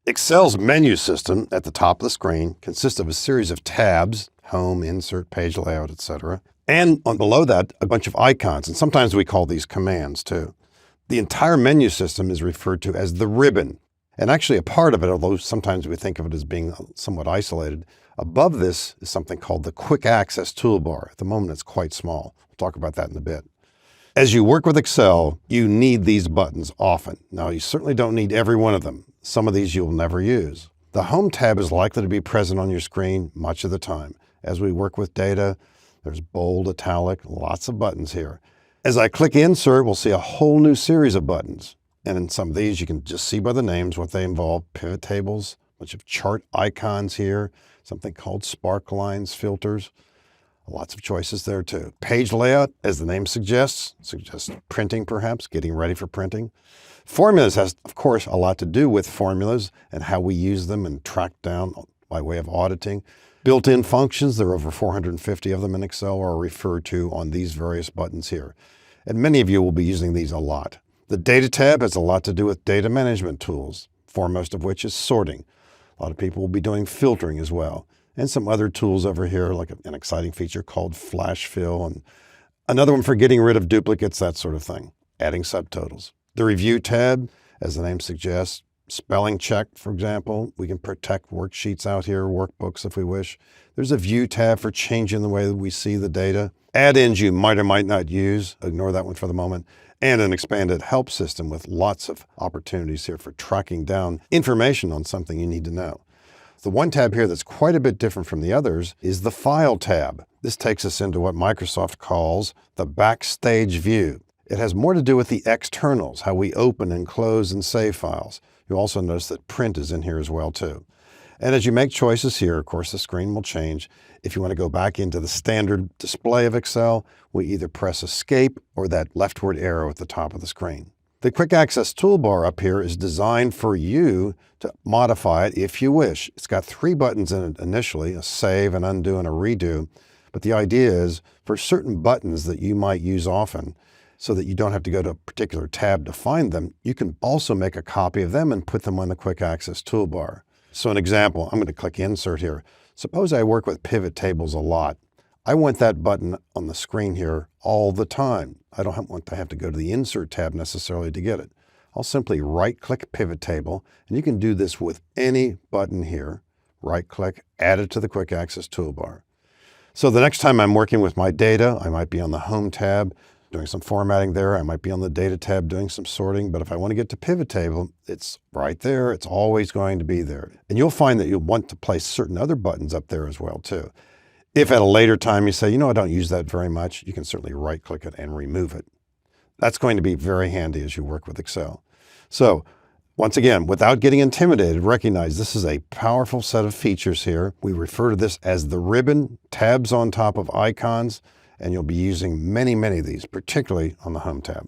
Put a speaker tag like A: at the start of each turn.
A: Excel's menu system at the top of the screen consists of a series of tabs, home, insert, page layout, etc. And below that, a bunch of icons, and sometimes we call these commands too. The entire menu system is referred to as the ribbon. And actually a part of it, although sometimes we think of it as being somewhat isolated, above this is something called the quick access toolbar. At the moment, it's quite small. We'll talk about that in a bit. As you work with Excel, you need these buttons often. Now, you certainly don't need every one of them. Some of these you'll never use. The Home tab is likely to be present on your screen much of the time. As we work with data, there's bold, italic, lots of buttons here. As I click Insert, we'll see a whole new series of buttons. And in some of these, you can just see by the names what they involve. Pivot tables, a bunch of chart icons here, something called spark lines, filters. Lots of choices there too. Page layout, as the name suggests printing perhaps, getting ready for printing. Formulas has, of course, a lot to do with formulas and how we use them and track down by way of auditing. Built-in functions, there are over 450 of them in Excel, are referred to on these various buttons here. And many of you will be using these a lot. The Data tab has a lot to do with data management tools, foremost of which is sorting. A lot of people will be doing filtering as well. And some other tools over here, like an exciting feature called Flash Fill, and another one for getting rid of duplicates, that sort of thing, adding subtotals. The Review tab, as the name suggests, spelling check, for example. We can protect worksheets out here, workbooks if we wish. There's a View tab for changing the way that we see the data. Add-ins you might or might not use, ignore that one for the moment. And an expanded help system with lots of opportunities here for tracking down information on something you need to know. The one tab here that's quite a bit different from the others is the File tab. This takes us into what Microsoft calls the backstage view. It has more to do with the externals, how we open and close and save files. You'll also notice that print is in here as well too. And as you make choices here, of course, the screen will change. If you want to go back into the standard display of Excel, we either press Escape or that leftward arrow at the top of the screen. The Quick Access toolbar up here is designed for you to modify it if you wish. It's got 3 buttons in it initially, a Save, an Undo, and a Redo. But the idea is for certain buttons that you might use often, so that you don't have to go to a particular tab to find them, you can also make a copy of them and put them on the Quick Access toolbar. So an example, I'm going to click Insert here. Suppose I work with pivot tables a lot. I want that button on the screen here all the time. I don't want to have to go to the Insert tab necessarily to get it. I'll simply right-click Pivot Table, and you can do this with any button here. Right-click, add it to the Quick Access toolbar. So the next time I'm working with my data, I might be on the Home tab, doing some formatting there. I might be on the Data tab doing some sorting, but if I want to get to Pivot Table, it's right there. It's always going to be there. And you'll find that you'll want to place certain other buttons up there as well too. If at a later time you say, you know, I don't use that very much, you can certainly right-click it and remove it. That's going to be very handy as you work with Excel. So once again, without getting intimidated, recognize this is a powerful set of features here. We refer to this as the ribbon, tabs on top of icons, and you'll be using many, many of these, particularly on the Home tab.